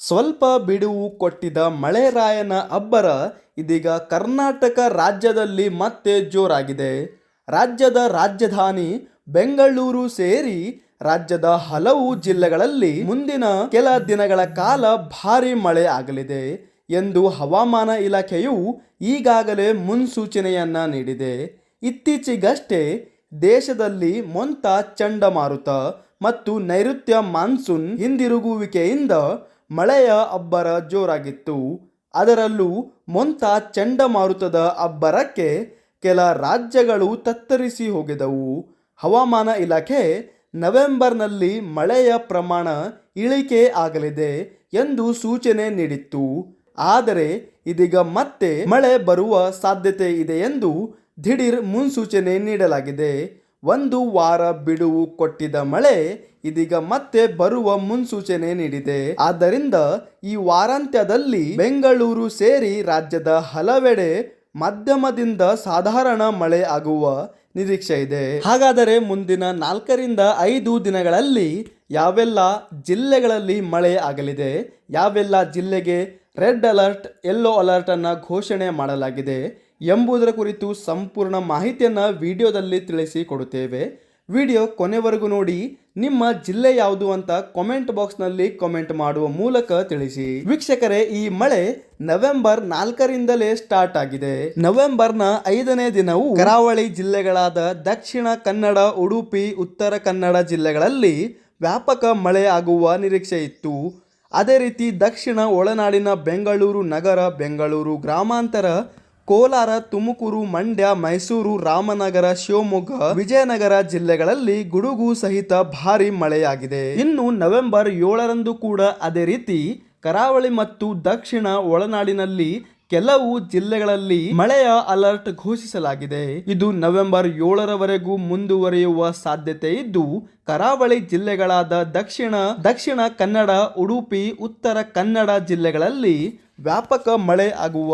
ಸ್ವಲ್ಪ ಬಿಡುವು ಕೊಟ್ಟಿದ್ದ ಮಳೆರಾಯನ ಅಬ್ಬರ ಇದೀಗ ಕರ್ನಾಟಕ ರಾಜ್ಯದಲ್ಲಿ ಮತ್ತೆ ಜೋರಾಗಿದೆ. ರಾಜ್ಯದ ರಾಜಧಾನಿ ಬೆಂಗಳೂರು ಸೇರಿ ರಾಜ್ಯದ ಹಲವು ಜಿಲ್ಲೆಗಳಲ್ಲಿ ಮುಂದಿನ ಕೆಲ ದಿನಗಳ ಕಾಲ ಭಾರೀ ಮಳೆ ಆಗಲಿದೆ ಎಂದು ಹವಾಮಾನ ಇಲಾಖೆಯು ಈಗಾಗಲೇ ಮುನ್ಸೂಚನೆಯನ್ನ ನೀಡಿದೆ. ಇತ್ತೀಚೆಗಷ್ಟೇ ದೇಶದಲ್ಲಿ ಮೊಂತಾ ಚಂಡಮಾರುತ ಮತ್ತು ನೈಋತ್ಯ ಮಾನ್ಸೂನ್ ಹಿಂದಿರುಗುವಿಕೆಯಿಂದ ಮಳೆಯ ಅಬ್ಬರ ಜೋರಾಗಿತ್ತು. ಅದರಲ್ಲೂ ಮೊಂತಾ ಚಂಡಮಾರುತದ ಅಬ್ಬರಕ್ಕೆ ಕೆಲ ರಾಜ್ಯಗಳು ತತ್ತರಿಸಿ ಹೋಗಿದವು. ಹವಾಮಾನ ಇಲಾಖೆ ನವೆಂಬರ್ನಲ್ಲಿ ಮಳೆಯ ಪ್ರಮಾಣ ಇಳಿಕೆ ಆಗಲಿದೆ ಎಂದು ಸೂಚನೆ ನೀಡಿತ್ತು. ಆದರೆ ಇದೀಗ ಮತ್ತೆ ಮಳೆ ಬರುವ ಸಾಧ್ಯತೆ ಇದೆ ಎಂದು ದಿಢೀರ್ ಮುನ್ಸೂಚನೆ ನೀಡಲಾಗಿದೆ. ಒಂದು ವಾರ ಬಿಡುವು ಕೊಟ್ಟಿದ್ದ ಮಳೆ ಇದೀಗ ಮತ್ತೆ ಬರುವ ಮುನ್ಸೂಚನೆ ನೀಡಿದೆ. ಆದ್ದರಿಂದ ಈ ವಾರಾಂತ್ಯದಲ್ಲಿ ಬೆಂಗಳೂರು ಸೇರಿ ರಾಜ್ಯದ ಹಲವೆಡೆ ಮಧ್ಯಮದಿಂದ ಸಾಧಾರಣ ಮಳೆ ಆಗುವ ನಿರೀಕ್ಷೆ ಇದೆ. ಹಾಗಾದರೆ ಮುಂದಿನ 4ರಿಂದ 5 ದಿನಗಳಲ್ಲಿ ಯಾವೆಲ್ಲ ಜಿಲ್ಲೆಗಳಲ್ಲಿ ಮಳೆ ಆಗಲಿದೆ, ಯಾವೆಲ್ಲ ಜಿಲ್ಲೆಗೆ ರೆಡ್ ಅಲರ್ಟ್, ಯೆಲ್ಲೋ ಅಲರ್ಟ್ ಅನ್ನು ಘೋಷಣೆ ಮಾಡಲಾಗಿದೆ ಎಂಬುದರ ಕುರಿತು ಸಂಪೂರ್ಣ ಮಾಹಿತಿಯನ್ನು ವಿಡಿಯೋದಲ್ಲಿ ತಿಳಿಸಿಕೊಡುತ್ತೇವೆ. ವಿಡಿಯೋ ಕೊನೆವರೆಗೂ ನೋಡಿ. ನಿಮ್ಮ ಜಿಲ್ಲೆ ಯಾವುದು ಅಂತ ಕಾಮೆಂಟ್ ಬಾಕ್ಸ್ನಲ್ಲಿ ಕಾಮೆಂಟ್ ಮಾಡುವ ಮೂಲಕ ತಿಳಿಸಿ. ವೀಕ್ಷಕರೇ, ಈ ಮಳೆ ನವೆಂಬರ್ 4ರಿಂದಲೇ ಸ್ಟಾರ್ಟ್ ಆಗಿದೆ. ನವೆಂಬರ್ನ 5ನೇ ದಿನವೂ ಕರಾವಳಿ ಜಿಲ್ಲೆಗಳಾದ ದಕ್ಷಿಣ ಕನ್ನಡ, ಉಡುಪಿ, ಉತ್ತರ ಕನ್ನಡ ಜಿಲ್ಲೆಗಳಲ್ಲಿ ವ್ಯಾಪಕ ಮಳೆ ಆಗುವ ನಿರೀಕ್ಷೆ ಇತ್ತು. ಅದೇ ರೀತಿ ದಕ್ಷಿಣ ಒಳನಾಡಿನ ಬೆಂಗಳೂರು ನಗರ, ಬೆಂಗಳೂರು ಗ್ರಾಮಾಂತರ, ಕೋಲಾರ, ತುಮಕೂರು, ಮಂಡ್ಯ, ಮೈಸೂರು, ರಾಮನಗರ, ಶಿವಮೊಗ್ಗ, ವಿಜಯನಗರ ಜಿಲ್ಲೆಗಳಲ್ಲಿ ಗುಡುಗು ಸಹಿತ ಭಾರಿ ಮಳೆಯಾಗಿದೆ. ಇನ್ನು ನವೆಂಬರ್ 7ರಂದು ಕೂಡ ಅದೇ ರೀತಿ ಕರಾವಳಿ ಮತ್ತು ದಕ್ಷಿಣ ಒಳನಾಡಿನಲ್ಲಿ ಕೆಲವು ಜಿಲ್ಲೆಗಳಲ್ಲಿ ಮಳೆಯ ಅಲರ್ಟ್ ಘೋಷಿಸಲಾಗಿದೆ. ಇದು ನವೆಂಬರ್ 7ರವರೆಗೂ ಮುಂದುವರಿಯುವ ಸಾಧ್ಯತೆ ಇದ್ದು, ಕರಾವಳಿ ಜಿಲ್ಲೆಗಳಾದ ದಕ್ಷಿಣ ಕನ್ನಡ, ಉಡುಪಿ, ಉತ್ತರ ಕನ್ನಡ ಜಿಲ್ಲೆಗಳಲ್ಲಿ ವ್ಯಾಪಕ ಮಳೆ ಆಗುವ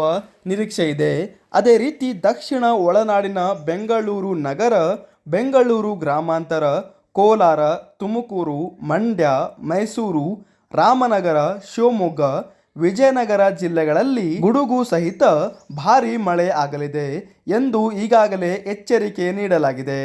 ನಿರೀಕ್ಷೆ ಇದೆ. ಅದೇ ರೀತಿ ದಕ್ಷಿಣ ಒಳನಾಡಿನ ಬೆಂಗಳೂರು ನಗರ, ಬೆಂಗಳೂರು ಗ್ರಾಮಾಂತರ, ಕೋಲಾರ, ತುಮಕೂರು, ಮಂಡ್ಯ, ಮೈಸೂರು, ರಾಮನಗರ, ಶಿವಮೊಗ್ಗ, ವಿಜಯನಗರ ಜಿಲ್ಲೆಗಳಲ್ಲಿ ಗುಡುಗು ಸಹಿತ ಭಾರೀ ಮಳೆ ಆಗಲಿದೆ ಎಂದು ಈಗಾಗಲೇ ಎಚ್ಚರಿಕೆ ನೀಡಲಾಗಿದೆ.